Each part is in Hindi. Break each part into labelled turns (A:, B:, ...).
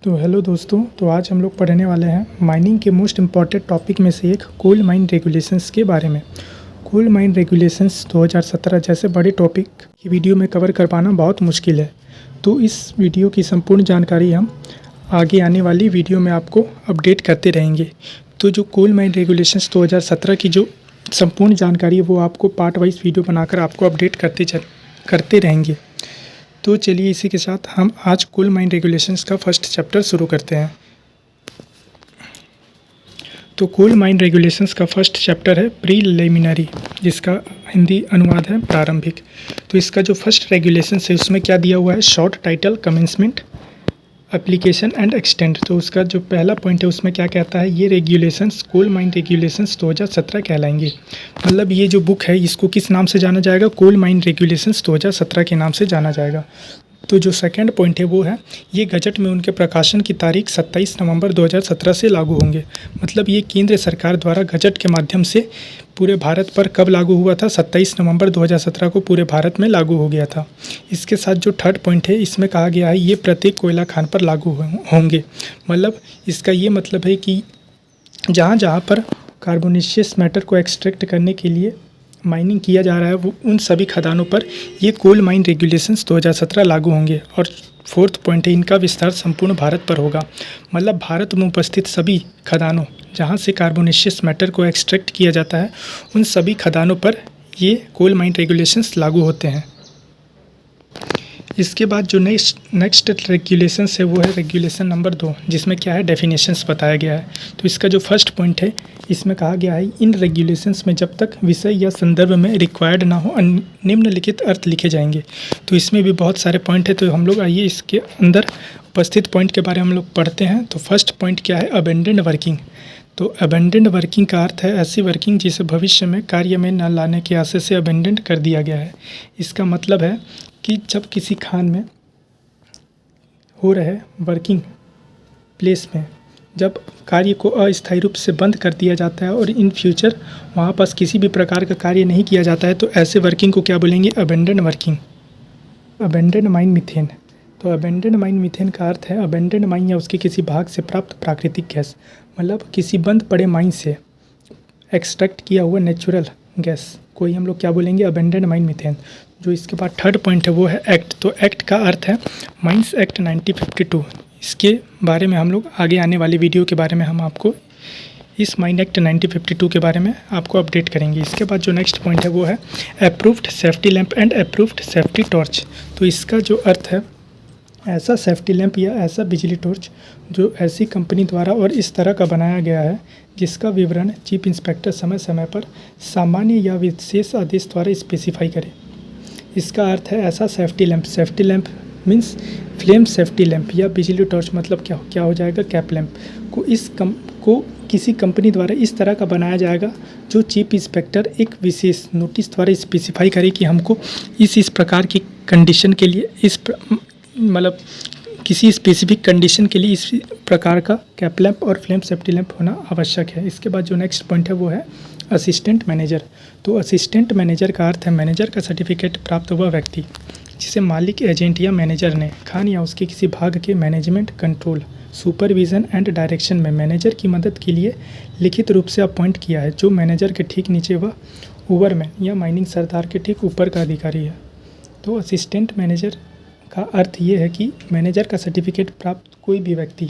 A: तो हेलो दोस्तों, तो आज हम लोग पढ़ने वाले हैं माइनिंग के मोस्ट इम्पॉर्टेंट टॉपिक में से एक कोल माइन रेगुलेशंस के बारे में। कोल माइन रेगुलेशंस 2017 जैसे बड़े टॉपिक की वीडियो में कवर कर पाना बहुत मुश्किल है। तो इस वीडियो की संपूर्ण जानकारी हम आगे आने वाली वीडियो में आपको अपडेट करते रहेंगे। तो जो कोल माइन रेगुलेशंस 2017 की जो संपूर्ण जानकारी है वो आपको पार्ट वाइज वीडियो बनाकर आपको अपडेट करते रहेंगे। तो चलिए इसी के साथ हम आज कोल माइन रेगुलेशंस का फर्स्ट चैप्टर शुरू करते हैं। तो कोल माइन रेगुलेशंस का फर्स्ट चैप्टर है प्रीलिमिनरी, जिसका हिंदी अनुवाद है प्रारंभिक। तो इसका जो फर्स्ट रेगुलेशंस है उसमें क्या दिया हुआ है, short title, commencement, application and extend. तो उसका जो पहला पॉइंट है उसमें क्या कहता है, ये रेगुलेशंस कोल माइन रेगुलेशंस 2017 कहलाएंगे। मतलब ये जो बुक है इसको किस नाम से जाना जाएगा, कोल माइन रेगुलेशंस 2017 के नाम से जाना जाएगा। तो जो सेकंड पॉइंट है वो है, ये गजट में उनके प्रकाशन की तारीख 27 नवंबर 2017 से लागू होंगे। मतलब ये केंद्र सरकार द्वारा गजट के माध्यम से पूरे भारत पर कब लागू हुआ था, 27 नवंबर 2017 को पूरे भारत में लागू हो गया था। इसके साथ जो थर्ड पॉइंट है इसमें कहा गया है ये प्रत्येक कोयला खान पर लागू होंगे। मतलब इसका ये मतलब है कि जहाँ जहाँ पर कार्बोनेशियस मैटर को एक्सट्रैक्ट करने के लिए माइनिंग किया जा रहा है वो उन सभी खदानों पर ये कोल माइन रेगुलेशंस 2017 लागू होंगे। और फोर्थ पॉइंट है, इनका विस्तार संपूर्ण भारत पर होगा। मतलब भारत में उपस्थित सभी खदानों जहां से कार्बोनेशियस मैटर को एक्सट्रैक्ट किया जाता है उन सभी खदानों पर ये कोल माइन रेगुलेशंस लागू होते हैं। इसके बाद जो नेक्स्ट रेगुलेशंस है वो है रेगुलेशन नंबर 2, जिसमें क्या है, डेफिनेशंस बताया गया है। तो इसका जो फर्स्ट पॉइंट है इसमें कहा गया है, इन रेगुलेशंस में जब तक विषय या संदर्भ में रिक्वायर्ड ना हो निम्नलिखित अर्थ लिखे जाएंगे। तो इसमें भी बहुत सारे पॉइंट है, तो हम लोग आइए इसके अंदर उपस्थित पॉइंट के बारे में हम लोग पढ़ते हैं। तो फर्स्ट पॉइंट क्या है, अबेंडेंड वर्किंग। तो अबेंडेंड वर्किंग का अर्थ है ऐसी वर्किंग जिसे भविष्य में कार्य में न लाने के आशय से अबेंडेंड कर दिया गया है। इसका मतलब है कि जब किसी खान में हो रहे वर्किंग प्लेस में जब कार्य को अस्थायी रूप से बंद कर दिया जाता है और इन फ्यूचर वहाँ पास किसी भी प्रकार का कार्य नहीं किया जाता है, तो ऐसे वर्किंग को क्या बोलेंगे, abandoned working. Abandoned mine methane. तो अबेंडेंड माइन मीथेन का अर्थ है अबेंडेंड माइन या उसके किसी भाग से प्राप्त प्राकृतिक गैस। मतलब किसी बंद पड़े माइन से एक्सट्रैक्ट किया हुआ नेचुरल गैस को ही हम लोग क्या बोलेंगे, अबेंडेंड माइन मीथेन। जो इसके बाद थर्ड पॉइंट है वो है एक्ट। तो एक्ट का अर्थ है माइंस एक्ट 1952। इसके बारे में हम लोग आगे आने वाली वीडियो के बारे में हम आपको इस माइन एक्ट 1952 के बारे में आपको अपडेट करेंगे। इसके बाद जो नेक्स्ट पॉइंट है वो है approved safety lamp and approved safety torch. तो इसका जो अर्थ है, ऐसा सेफ्टी लैंप या ऐसा बिजली टॉर्च जो ऐसी कंपनी द्वारा और इस तरह का बनाया गया है जिसका विवरण चीफ इंस्पेक्टर समय समय पर सामान्य या विशेष आदेश द्वारा स्पेसिफाई करे। इसका अर्थ है ऐसा safety lamp means flame safety lamp या बिजली टॉर्च, मतलब क्या हो जाएगा, कैप लैंप को किसी कंपनी द्वारा इस तरह का बनाया जाएगा जो चीफ इंस्पेक्टर एक विशेष नोटिस द्वारा स्पेसिफाई करे कि हमको इस प्रकार की कंडीशन के लिए मतलब किसी स्पेसिफिक कंडीशन के लिए इस प्रकार का कैप लैंप और फ्लेम सेफ्टी लैंप होना आवश्यक है। इसके बाद जो नेक्स्ट पॉइंट है वो है असिस्टेंट मैनेजर। तो असिस्टेंट मैनेजर का अर्थ है मैनेजर का सर्टिफिकेट प्राप्त हुआ व्यक्ति जिसे मालिक, एजेंट या मैनेजर ने खान या उसके किसी भाग के management, control, supervision and direction में मैनेजर की मदद के लिए लिखित रूप से अपॉइंट किया है, जो मैनेजर के ठीक नीचे व ओवरमैन या माइनिंग सरदार के ठीक ऊपर का अधिकारी है। तो असिस्टेंट मैनेजर का अर्थ ये है कि मैनेजर का सर्टिफिकेट प्राप्त कोई भी व्यक्ति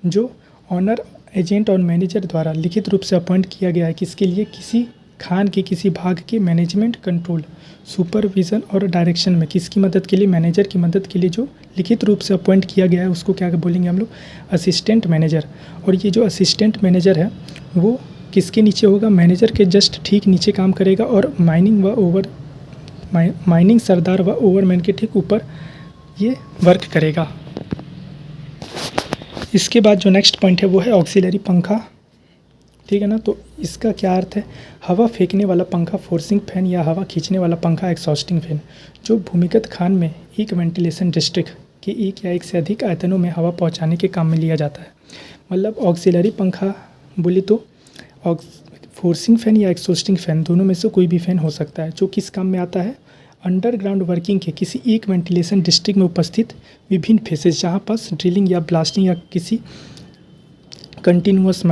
A: जो ऑनर, एजेंट और मैनेजर द्वारा लिखित रूप से अपॉइंट किया गया है, किसके लिए, किसी खान के किसी भाग के मैनेजमेंट, कंट्रोल, सुपरविज़न और डायरेक्शन में किसकी मदद के लिए, मैनेजर की मदद के लिए जो लिखित रूप से अपॉइंट किया गया है उसको क्या बोलेंगे हम लोग, असिस्टेंट मैनेजर। और ये जो असिस्टेंट मैनेजर है वो किसके नीचे होगा, मैनेजर के जस्ट ठीक नीचे काम करेगा और माइनिंग सरदार व ओवरमैन के ठीक ऊपर ये वर्क करेगा। इसके बाद जो नेक्स्ट पॉइंट है वो है ऑक्सिलरी पंखा। ठीक है ना। तो इसका क्या अर्थ है, हवा फेंकने वाला पंखा, फोर्सिंग फैन या हवा खींचने वाला पंखा, एक्सॉस्टिंग फैन, जो भूमिगत खान में एक वेंटिलेशन डिस्ट्रिक्ट के एक या एक से अधिक आयतनों में हवा पहुंचाने के काम में लिया जाता है। मतलब ऑक्सिलरी पंखा बोले तो फोर्सिंग फैन या एक्सॉस्टिंग फैन दोनों में से कोई भी फैन हो सकता है, जो किस काम में आता है, अंडरग्राउंड वर्किंग के किसी एक वेंटिलेशन डिस्ट्रिक्ट में उपस्थित विभिन्न फेसेस जहाँ पास ड्रिलिंग या ब्लास्टिंग या किसी कंटिन्यूअस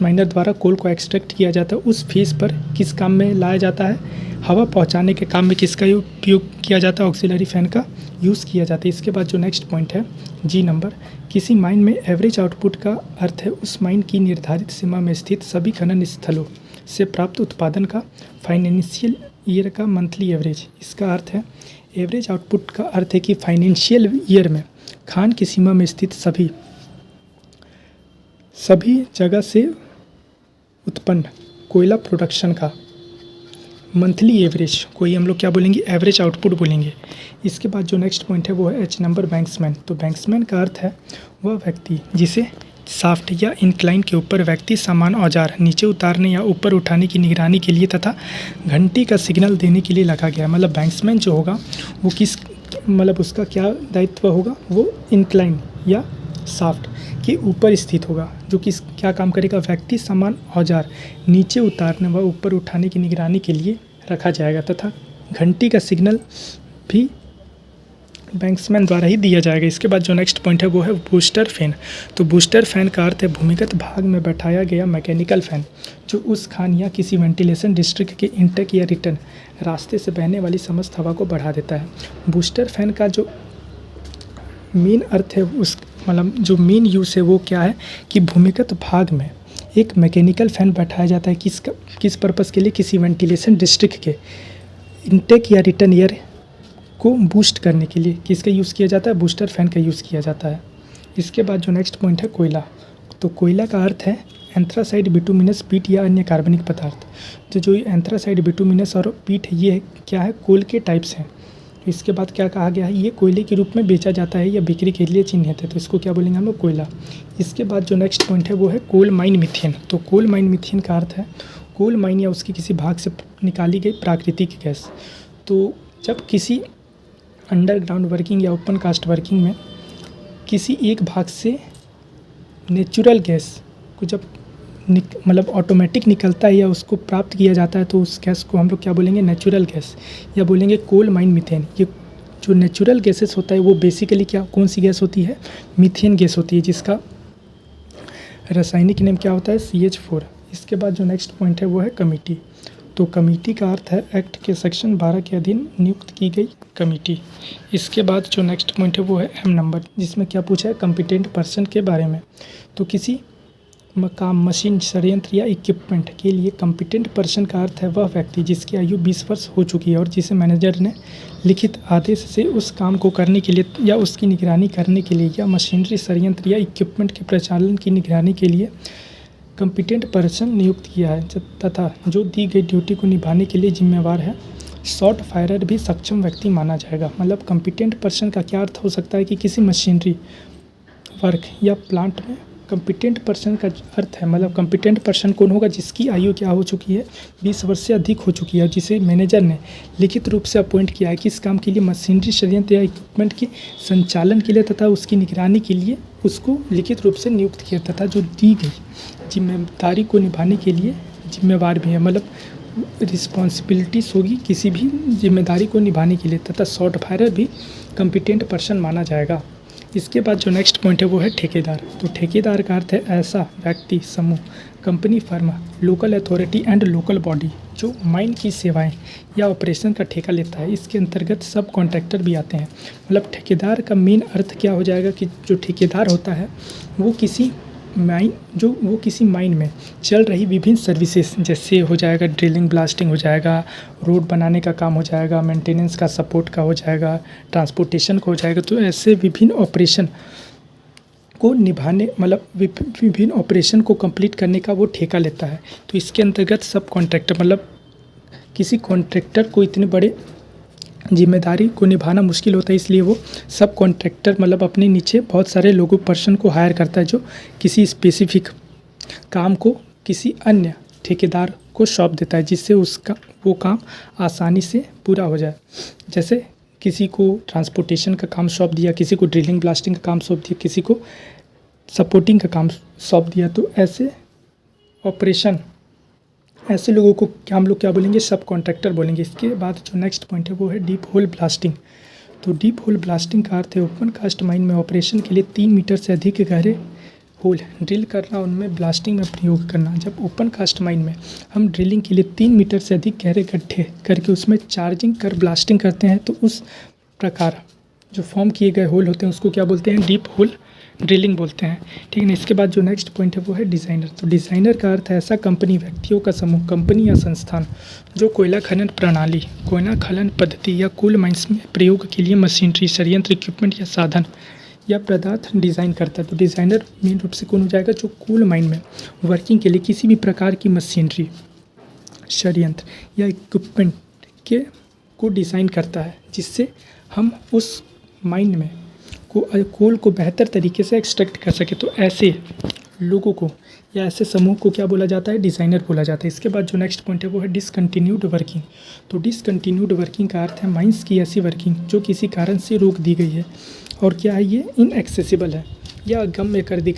A: माइनर द्वारा कोल को एक्सट्रैक्ट किया जाता है, उस फेस पर किस काम में लाया जाता है? हवा पहुंचाने के काम में किसका उपयोग किया जाता है? ऑक्सिलरी फैन का यूज़ किया जाता है। इसके बाद जो नेक्स्ट पॉइंट है जी नंबर, किसी माइन में एवरेज आउटपुट का अर्थ है उस माइन की निर्धारित सीमा में स्थित सभी खनन स्थलों से प्राप्त उत्पादन का फाइनेंशियल ईयर का मंथली एवरेज। इसका अर्थ है एवरेज आउटपुट का अर्थ है कि फाइनेंशियल ईयर में खान की सीमा में स्थित सभी जगह से उत्पन्न कोयला प्रोडक्शन का मंथली एवरेज को ही हम लोग क्या बोलेंगे? एवरेज आउटपुट बोलेंगे। इसके बाद जो नेक्स्ट पॉइंट है वो है एच नंबर, बैंक्समैन। तो बैंक्समैन का अर्थ है वह व्यक्ति जिसे शाफ्ट या इंक्लाइन के ऊपर व्यक्ति सामान औजार नीचे उतारने या ऊपर उठाने की निगरानी के लिए तथा घंटी का सिग्नल देने के लिए लगा गया है। मतलब बैंक्समैन जो होगा वो किस उसका क्या दायित्व होगा? वो इंक्लाइन या शाफ्ट के ऊपर स्थित होगा, जो कि क्या काम करेगा? व्यक्ति सामान औजार नीचे उतारने व ऊपर उठाने की निगरानी के लिए रखा जाएगा तथा घंटी का सिग्नल भी बैंक्समैन द्वारा ही दिया जाएगा। इसके बाद जो नेक्स्ट पॉइंट है वो है बूस्टर फैन। तो बूस्टर फैन का अर्थ है भूमिगत भाग में बैठाया गया मैकेनिकल फैन जो उस खान या किसी वेंटिलेशन डिस्ट्रिक्ट के इंटेक या रिटर्न रास्ते से बहने वाली समस्त हवा को बढ़ा देता है। बूस्टर फैन का जो मेन अर्थ है उस जो मेन यूज़ है वो क्या है कि भूमिगत भाग में एक मैकेनिकल फ़ैन बैठाया जाता है किस पर्पज़ के लिए? किसी वेंटिलेशन डिस्ट्रिक्ट के इंटेक या रिटर्न एयर को बूस्ट करने के लिए किसका यूज़ किया जाता है? बूस्टर फैन का यूज़ किया जाता है। इसके बाद जो नेक्स्ट पॉइंट है कोयला। तो कोयला का अर्थ है एंथ्रासाइड, बिटुमिनस, पीट या अन्य कार्बनिक पदार्थ। तो जो एंथ्रासाइड, बिटुमिनस और पीट ये क्या है? कोल के टाइप्स हैं। इसके बाद क्या कहा गया है? ये कोयले के रूप में बेचा जाता है या बिक्री के लिए चिन्हित है, तो इसको क्या बोलेंगे हम लोग? कोयला। इसके बाद जो नेक्स्ट पॉइंट है वो है कोल माइन मीथेन। तो कोल माइन मीथेन का अर्थ है कोल माइन या उसकी किसी भाग से निकाली गई प्राकृतिक गैस। तो जब किसी अंडरग्राउंड वर्किंग या ओपन कास्ट वर्किंग में किसी एक भाग से नेचुरल गैस को जब ऑटोमेटिक निकलता है या उसको प्राप्त किया जाता है, तो उस गैस को हम लोग क्या बोलेंगे? नेचुरल गैस या बोलेंगे कोल माइन मीथेन। ये जो नेचुरल गैसेस होता है वो बेसिकली कौन सी गैस होती है? मीथेन गैस होती है, जिसका रासायनिक नेम क्या होता है? CH4। इसके बाद जो नेक्स्ट पॉइंट है वो है कमेटी। तो कमेटी का अर्थ है एक्ट के सेक्शन 12 के अधीन नियुक्त की गई कमेटी। इसके बाद जो नेक्स्ट पॉइंट है वो है M नंबर, जिसमें क्या पूछा है? कॉम्पिटेंट पर्सन के बारे में। तो किसी काम, मशीन, षड्यंत्र या इक्विपमेंट के लिए कॉम्पिटेंट पर्सन का अर्थ है वह व्यक्ति जिसकी आयु 20 वर्ष हो चुकी है और जिसे मैनेजर ने लिखित आदेश से उस काम को करने के लिए या उसकी निगरानी करने के लिए या मशीनरी, षड्यंत्र या इक्विपमेंट के प्रचालन की निगरानी के लिए कॉम्पिटेंट पर्सन नियुक्त किया है तथा जो दी गई ड्यूटी को निभाने के लिए जिम्मेवार है। शॉट फायरर भी सक्षम व्यक्ति माना जाएगा। मतलब कॉम्पिटेंट पर्सन का क्या अर्थ हो सकता है कि किसी मशीनरी, वर्क या प्लांट में कॉम्पिटेंट पर्सन का अर्थ है कॉम्पिटेंट पर्सन कौन होगा? जिसकी आयु क्या हो चुकी है? 20 वर्ष से अधिक हो चुकी है और जिसे मैनेजर ने लिखित रूप से अपॉइंट किया है कि इस काम के लिए मशीनरी, षड्यंत्र या इक्विपमेंट के संचालन के लिए तथा उसकी निगरानी के लिए उसको लिखित रूप से नियुक्त किया तथा जो दी गई जिम्मेदारी को निभाने के लिए जिम्मेवार भी है। रिस्पॉन्सिबिलिटीज़ होगी किसी भी जिम्मेदारी को निभाने के लिए तथा शॉट फायरर भी कॉम्पिटेंट पर्सन माना जाएगा। इसके बाद जो नेक्स्ट पॉइंट है वो है ठेकेदार। तो ठेकेदार का अर्थ है ऐसा व्यक्ति, समूह, company, firm, local authority and local body जो माइन की सेवाएं या ऑपरेशन का ठेका लेता है। इसके अंतर्गत सब कॉन्ट्रैक्टर भी आते हैं। ठेकेदार का मेन अर्थ क्या हो जाएगा कि जो ठेकेदार होता है वो किसी माइन में चल रही विभिन्न सर्विसेज, जैसे हो जाएगा ड्रिलिंग, ब्लास्टिंग हो जाएगा, रोड बनाने का काम हो जाएगा, मेंटेनेंस का, सपोर्ट का हो जाएगा, ट्रांसपोर्टेशन का हो जाएगा। तो ऐसे विभिन्न ऑपरेशन को निभाने विभिन्न ऑपरेशन को कंप्लीट करने का वो ठेका लेता है। तो इसके अंतर्गत सब कॉन्ट्रैक्टर किसी कॉन्ट्रैक्टर को इतने बड़े जिम्मेदारी को निभाना मुश्किल होता है, इसलिए वो सब कॉन्ट्रैक्टर अपने नीचे बहुत सारे लोगों, पर्सन को हायर करता है जो किसी स्पेसिफिक काम को किसी अन्य ठेकेदार को सौंप देता है, जिससे वो काम आसानी से पूरा हो जाए। जैसे किसी को ट्रांसपोर्टेशन का काम सौंप दिया, किसी को ड्रिलिंग ब्लास्टिंग का काम सौंप दिया, किसी को सपोर्टिंग का काम सौंप दिया। तो ऐसे ऑपरेशन, ऐसे लोगों को क्या हम लोग क्या बोलेंगे, सब कॉन्ट्रैक्टर बोलेंगे। इसके बाद जो नेक्स्ट पॉइंट है वो है डीप होल ब्लास्टिंग। तो डीप होल ब्लास्टिंग का अर्थ है ओपन कास्ट माइन में ऑपरेशन के लिए 3 मीटर से अधिक गहरे होल ड्रिल करना, उनमें ब्लास्टिंग में प्रयोग करना। जब ओपन कास्ट माइन में हम ड्रिलिंग के लिए 3 मीटर से अधिक गहरे गड्ढे करके उसमें चार्जिंग कर ब्लास्टिंग करते हैं तो उस प्रकार जो फॉर्म किए गए होल होते हैं उसको क्या बोलते हैं, डीप होल ड्रिलिंग बोलते हैं। ठीक है ना। इसके बाद जो नेक्स्ट पॉइंट है वो है डिज़ाइनर। तो डिज़ाइनर का अर्थ है ऐसा कंपनी, व्यक्तियों का समूह, कंपनी या संस्थान जो कोयला खनन प्रणाली, कोयला खनन पद्धति या कोल माइंस में प्रयोग के लिए मशीनरी, षडयंत्र, इक्विपमेंट या साधन या पदार्थ डिज़ाइन करता है। तो डिज़ाइनर मेन रूप से कौन हो जाएगा, जो कोल माइन में वर्किंग के लिए किसी भी प्रकार की मशीनरी, षडयंत्र या इक्विपमेंट को डिज़ाइन करता है, जिससे हम उस माइन में कोल को बेहतर तरीके से एक्सट्रैक्ट कर सके। तो ऐसे लोगों को या ऐसे समूह को क्या बोला जाता है, डिज़ाइनर बोला जाता है। इसके बाद जो नेक्स्ट पॉइंट है वो है डिसकंटिन्यूड वर्किंग। तो डिसकंटिन्यूड वर्किंग का अर्थ है माइंस की ऐसी वर्किंग जो किसी कारण से रोक दी गई है और क्या है, ये इनएक्सेसिबल है या अगम्य कर दी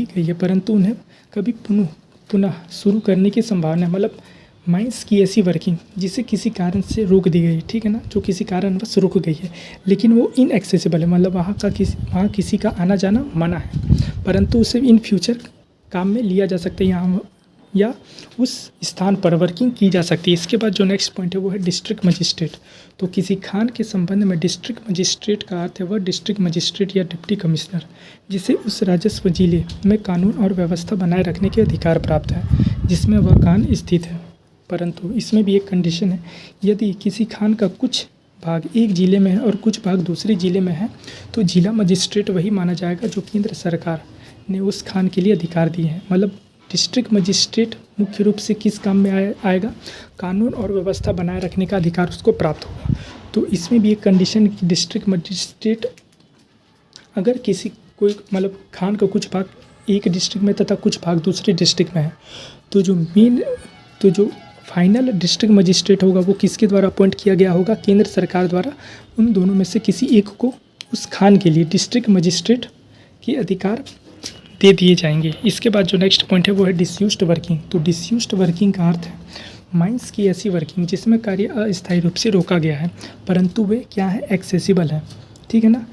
A: गई है, परंतु उन्हें कभी पुनः शुरू करने की संभावना है। मतलब माइंस की ऐसी वर्किंग जिसे किसी कारण से रोक दी गई है, ठीक है ना, जो किसी कारणवश रुक गई है, लेकिन वो इनएक्सेसिबल है, मतलब वहाँ किसी का आना जाना मना है, परंतु उसे इन फ्यूचर काम में लिया जा सकता है यहाँ या उस स्थान पर वर्किंग की जा सकती है। इसके बाद जो नेक्स्ट पॉइंट है वो है डिस्ट्रिक्ट मजिस्ट्रेट। तो किसी खान के संबंध में डिस्ट्रिक्ट मजिस्ट्रेट का अर्थ है वह डिस्ट्रिक्ट मजिस्ट्रेट या डिप्टी कमिश्नर जिसे उस राजस्व जिले में कानून और व्यवस्था बनाए रखने के अधिकार प्राप्त है जिसमें वह खान स्थित है। परंतु इसमें भी एक कंडीशन है, यदि किसी खान का कुछ भाग एक ज़िले में है और कुछ भाग दूसरे ज़िले में है तो जिला मजिस्ट्रेट वही माना जाएगा जो केंद्र सरकार ने उस खान के लिए अधिकार दिए हैं। मतलब डिस्ट्रिक्ट मजिस्ट्रेट मुख्य रूप से किस काम में आएगा, कानून और व्यवस्था बनाए रखने का अधिकार उसको प्राप्त होगा। तो इसमें भी एक कंडीशन कि डिस्ट्रिक्ट मजिस्ट्रेट अगर कोई मतलब खान का कुछ भाग एक डिस्ट्रिक्ट में तथा कुछ भाग दूसरे डिस्ट्रिक्ट में है तो जो फाइनल डिस्ट्रिक्ट मजिस्ट्रेट होगा वो किसके द्वारा अपॉइंट किया गया होगा, केंद्र सरकार द्वारा। उन दोनों में से किसी एक को उस खान के लिए डिस्ट्रिक्ट मजिस्ट्रेट के अधिकार दे दिए जाएंगे। इसके बाद जो नेक्स्ट पॉइंट है वो है डिसयूज्ड वर्किंग। तो डिसयूज्ड वर्किंग का अर्थ है माइंस की ऐसी वर्किंग जिसमें कार्य अस्थायी रूप से रोका गया है परंतु वे क्या है, एक्सेसिबल है, ठीक है ना।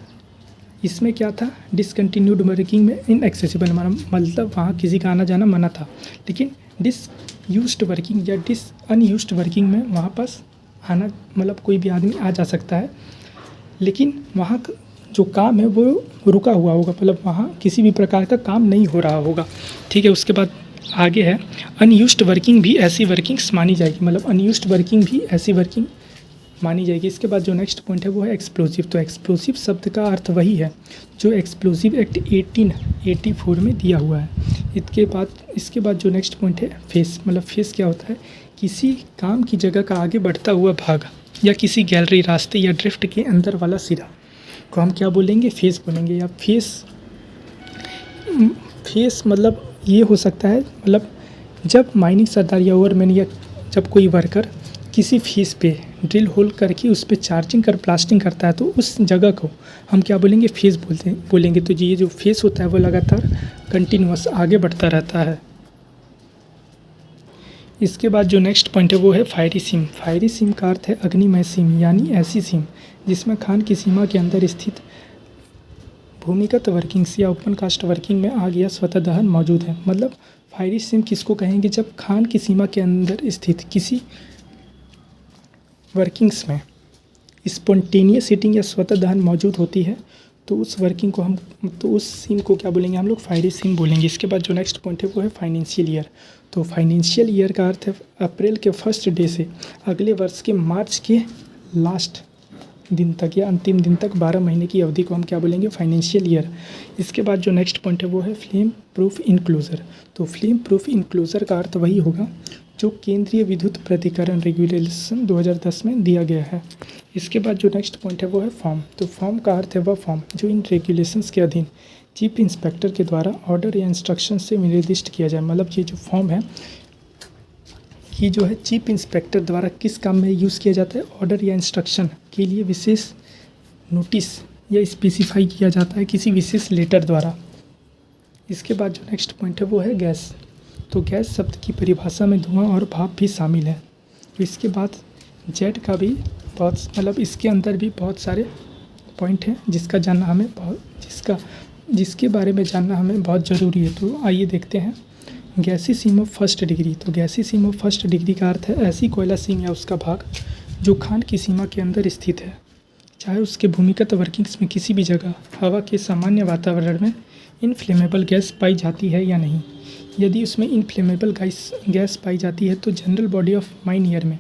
A: इसमें क्या था, डिसकंटिन्यूड वर्किंग में इनएक्सेसिबल, मतलब वहाँ किसी का आना जाना मना था, लेकिन डिसयूज्ड वर्किंग या अनयूज्ड वर्किंग में वहाँ पास आना मतलब कोई भी आदमी आ जा सकता है, लेकिन वहाँ जो काम है वो रुका हुआ होगा, मतलब वहाँ किसी भी प्रकार का काम नहीं हो रहा होगा, ठीक है। उसके बाद आगे है अनयूज्ड वर्किंग भी ऐसी वर्किंग्स मानी जाएगी, मतलब अनयूज्ड वर्किंग भी ऐसी वर्किंग मानी जाएगी। इसके बाद जो नेक्स्ट पॉइंट है वो है एक्सप्लोसिव। तो एक्सप्लोसिव शब्द का अर्थ वही है जो एक्सप्लोसिव एक्ट 1884 में दिया हुआ है। इसके बाद जो नेक्स्ट पॉइंट है फेस। मतलब फेस क्या होता है, किसी काम की जगह का आगे बढ़ता हुआ भाग या किसी गैलरी, रास्ते या ड्रिफ्ट के अंदर वाला सिरा को हम क्या बोलेंगे, फेस बोलेंगे। या फेस मतलब ये हो सकता है, मतलब जब माइनिंग सरदार या ओवरमैन या जब कोई वर्कर किसी फेस पे ड्रिल होल करके उस पर चार्जिंग कर ब्लास्टिंग करता है तो उस जगह को हम क्या बोलेंगे, फेस बोलेंगे। तो ये जो फेस होता है वो लगातार कंटिन्यूअस आगे बढ़ता रहता है। इसके बाद जो नेक्स्ट पॉइंट है वो है फायरी सीम। फायरी सीम का अर्थ है अग्निमय सीम, यानी ऐसी सीम जिसमें खान की सीमा के अंदर स्थित भूमिगत वर्किंग्स या ओपन कास्ट वर्किंग में आग या स्वतः दहन मौजूद है। मतलब फायरी सीम किसको कहेंगे, जब खान की सीमा के अंदर स्थित किसी वर्किंग्स में स्पॉन्टेनियस हीटिंग या स्वतः दहन मौजूद होती है तो उस वर्किंग को उस सीम को क्या बोलेंगे, हम लोग फायरी सीम बोलेंगे। इसके बाद जो नेक्स्ट पॉइंट है वो है फाइनेंशियल ईयर। तो फाइनेंशियल ईयर का अर्थ है अप्रैल के फर्स्ट डे से अगले वर्ष के मार्च के लास्ट दिन तक या अंतिम दिन तक 12 महीने की अवधि को हम क्या बोलेंगे, फाइनेंशियल ईयर। इसके बाद जो नेक्स्ट पॉइंट है वो है फ्लेम प्रूफ इनक्लोजर। तो फ्लेम प्रूफ इनक्लोजर का अर्थ वही होगा जो केंद्रीय विद्युत प्राधिकरण रेगुलेशन 2010 में दिया गया है। इसके बाद जो नेक्स्ट पॉइंट है वो है फॉर्म। तो फॉर्म का अर्थ है वह फॉर्म जो इन रेगुलेशंस के अधीन चीफ इंस्पेक्टर के द्वारा ऑर्डर या इंस्ट्रक्शन से निर्दिष्ट किया जाए। मतलब ये जो फॉर्म है कि जो है चीफ इंस्पेक्टर द्वारा किस काम में यूज़ किया जाता है, ऑर्डर या इंस्ट्रक्शन के लिए विशेष नोटिस या स्पेसिफाई किया जाता है किसी विशेष लेटर द्वारा। इसके बाद जो नेक्स्ट पॉइंट है वो है गैस। तो गैस शब्द की परिभाषा में धुआं और भाप भी शामिल है। तो इसके बाद जेड का भी बहुत इसके अंदर भी बहुत सारे पॉइंट हैं जिसके बारे में जानना हमें बहुत ज़रूरी है। तो आइए देखते हैं। गैसीय सीमा फर्स्ट डिग्री। तो गैसीय सीमा फर्स्ट डिग्री का अर्थ है ऐसी कोयला सीम या उसका भाग जो खान की सीमा के अंदर स्थित है, चाहे उसके भूमिगत वर्किंग्स में किसी भी जगह हवा के सामान्य वातावरण में इनफ्लेमेबल गैस पाई जाती है या नहीं। यदि उसमें इनफ्लेमेबल गैस पाई जाती है तो general body of mine year में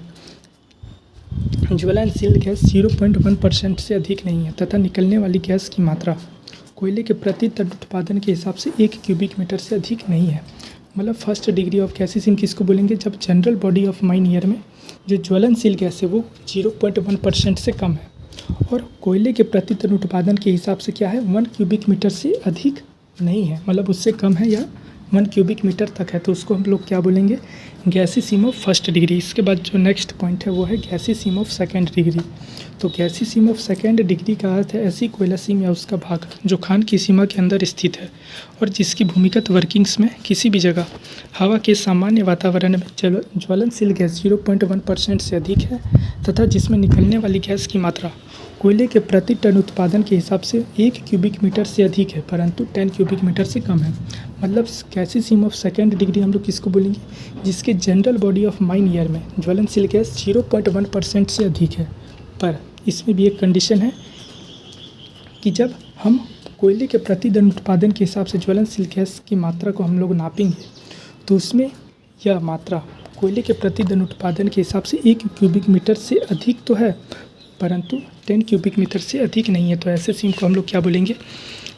A: ज्वलनशील गैस 0.1% से अधिक नहीं है तथा निकलने वाली गैस की मात्रा कोयले के प्रति टन उत्पादन के हिसाब से 1 क्यूबिक मीटर से अधिक नहीं है। मतलब फर्स्ट डिग्री ऑफ गैसीय सीम किसको बोलेंगे? जब general body of mine year में जो ज्वलनशील गैस है वो 0.1% से कम है और कोयले के प्रति टन उत्पादन के हिसाब से क्या है 1 क्यूबिक मीटर से अधिक नहीं है, मतलब उससे कम है या 1 क्यूबिक मीटर तक है, तो उसको हम लोग क्या बोलेंगे? गैसीय सीम ऑफ फर्स्ट डिग्री। इसके बाद जो नेक्स्ट पॉइंट है वो है गैसीय सीम ऑफ सेकेंड डिग्री। तो गैसीय सीम ऑफ सेकेंड डिग्री का अर्थ है ऐसी कोयला सीम या उसका भाग जो खान की सीमा के अंदर स्थित है और जिसकी भूमिगत वर्किंग्स में किसी भी जगह हवा के सामान्य वातावरण में ज्वलनशील गैस 0.1% से अधिक है तथा जिसमें निकलने वाली गैस की मात्रा कोयले के प्रति टन उत्पादन के हिसाब से 1 क्यूबिक मीटर से अधिक है परंतु 10 क्यूबिक मीटर से कम है। मतलब गैसीय सीम ऑफ सेकेंड डिग्री हम लोग किसको बोलेंगे? जिसके general body of mine year में ज्वलनशील गैस 0.1% से अधिक है। पर इसमें भी एक कंडीशन है कि जब हम कोयले के प्रति टन उत्पादन के हिसाब से ज्वलनशील गैस की मात्रा को हम लोग नापेंगे तो उसमें यह मात्रा कोयले के प्रति टन उत्पादन के हिसाब से 1 क्यूबिक मीटर से अधिक तो है परंतु 10 क्यूबिक मीटर से अधिक नहीं है। तो ऐसे सीम को हम लोग क्या बोलेंगे?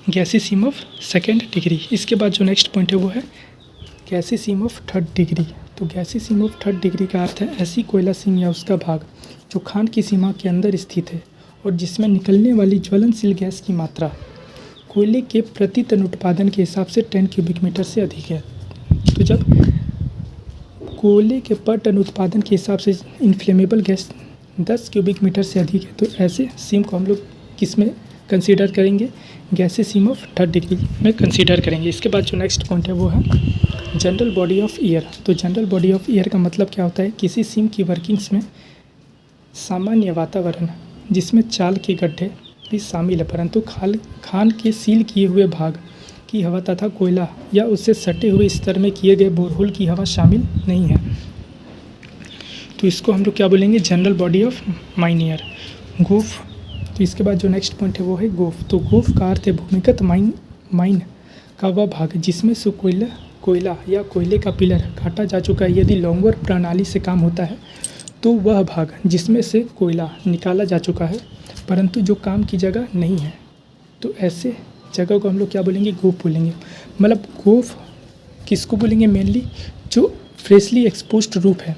A: गैसीय सीम ऑफ सेकेंड डिग्री। इसके बाद जो नेक्स्ट पॉइंट है वो है गैसीय सीम ऑफ थर्ड डिग्री। तो गैसीय सीम ऑफ थर्ड डिग्री का अर्थ है ऐसी कोयला सीम या उसका भाग जो खान की सीमा के अंदर स्थित है और जिसमें निकलने वाली ज्वलनशील गैस की मात्रा कोयले के प्रति टन उत्पादन के हिसाब से 10 क्यूबिक मीटर से अधिक है। तो जब कोयले के पर टन उत्पादन के हिसाब से इनफ्लेमेबल गैस 10 क्यूबिक मीटर से अधिक है तो ऐसे सीम को हम लोग किस में कंसीडर करेंगे? गैसीय सीम ऑफ थर्ड डिग्री में कंसीडर करेंगे। इसके बाद जो नेक्स्ट पॉइंट है वो है जनरल बॉडी ऑफ ईयर। तो जनरल बॉडी ऑफ ईयर का मतलब क्या होता है? किसी सीम की वर्किंग्स में सामान्य वातावरण जिसमें चाल के गड्ढे भी शामिल है परंतु खान के सील किए हुए भाग की हवा तथा कोयला या उससे सटे हुए स्तर में किए गए बोरहोल की हवा शामिल नहीं है। तो इसको हम लोग क्या बोलेंगे? General body of mine year. गोफ। तो इसके बाद जो नेक्स्ट पॉइंट है वो है गोफ। तो गोफ का अर्थ है भूमिगत माइन का वह भाग जिसमें से कोयला या कोयले का पिलर काटा जा चुका है। यदि लॉन्गवर प्रणाली से काम होता है तो वह भाग जिसमें से कोयला निकाला जा चुका है परंतु जो काम की जगह नहीं है, तो ऐसे जगह को हम लोग क्या बोलेंगे? गोफ बोलेंगे। मतलब गोफ किसको बोलेंगे? मेनली जो फ्रेशली एक्सपोज्ड रूप है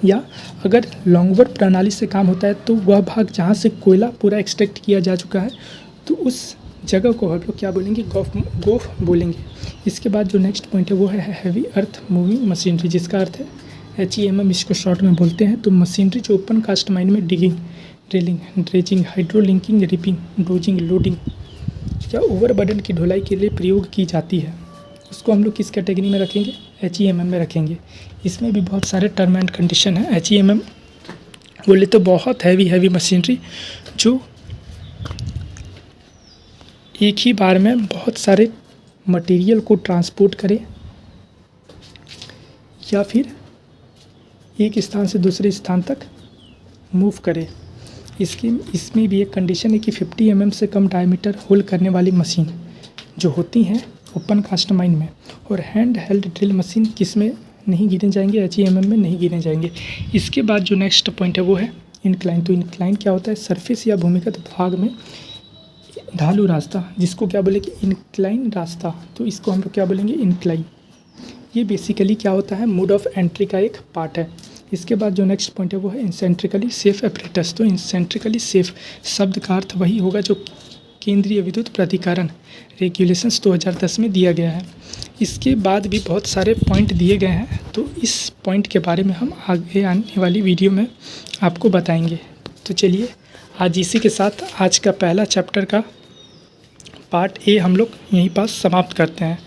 A: या अगर लॉन्गवर प्रणाली से काम होता है तो वह भाग जहाँ से कोयला पूरा एक्सट्रैक्ट किया जा चुका है तो उस जगह को हम लोग क्या बोलेंगे? गोफ बोलेंगे। इसके बाद जो नेक्स्ट पॉइंट है वो है हैवी अर्थ मूविंग मशीनरी, जिसका अर्थ है HEMM इसको शॉर्ट में बोलते हैं। तो मशीनरी जो ओपन कास्ट माइन में digging, drilling, dredging, hydraulicking, ripping, dozing, loading या ओवरबर्डन की ढुलाई के लिए प्रयोग की जाती है उसको हम लोग किस कैटेगरी में रखेंगे? HEMM में रखेंगे। इसमें भी बहुत सारे टर्म एंड कंडीशन है। HEMM बोले तो बहुत हैवी मशीनरी जो एक ही बार में बहुत सारे मटेरियल को ट्रांसपोर्ट करे या फिर एक स्थान से दूसरे स्थान तक मूव करे। इसमें भी एक कंडीशन है कि 50 mm से कम डायमीटर होल करने वाली मशीन जो होती हैं ओपन कास्ट माइन में और हैंड हेल्ड ड्रिल मशीन किस में नहीं गिने जाएंगे? HEMM में नहीं गिने जाएंगे। इसके बाद जो नेक्स्ट पॉइंट है वो है इंक्लाइन। तो इंक्लाइन क्या होता है? सरफेस या भूमिगत भाग में ढालू रास्ता, जिसको क्या बोलेंगे? इंक्लाइन रास्ता। तो इसको हम लोग क्या बोलेंगे? इंक्लाइन। ये बेसिकली क्या होता है? मोड ऑफ एंट्री का एक पार्ट है। इसके बाद जो नेक्स्ट पॉइंट है वो है इंसेंट्रिकली सेफ एपरेटस। तो इंसेंट्रिकली सेफ शब्द का अर्थ वही होगा जो केंद्रीय विद्युत प्राधिकरण रेगुलेशंस 2010 में दिया गया है। इसके बाद भी बहुत सारे पॉइंट दिए गए हैं तो इस पॉइंट के बारे में हम आगे आने वाली वीडियो में आपको बताएंगे। तो चलिए आज इसी के साथ आज का पहला चैप्टर का पार्ट ए हम लोग यहीं पास समाप्त करते हैं।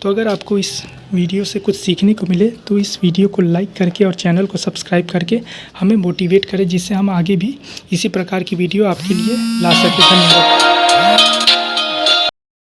A: तो अगर आपको इस वीडियो से कुछ सीखने को मिले तो इस वीडियो को लाइक करके और चैनल को सब्सक्राइब करके हमें मोटिवेट करें, जिससे हम आगे भी इसी प्रकार की वीडियो आपके लिए ला सकें। धन्यवाद।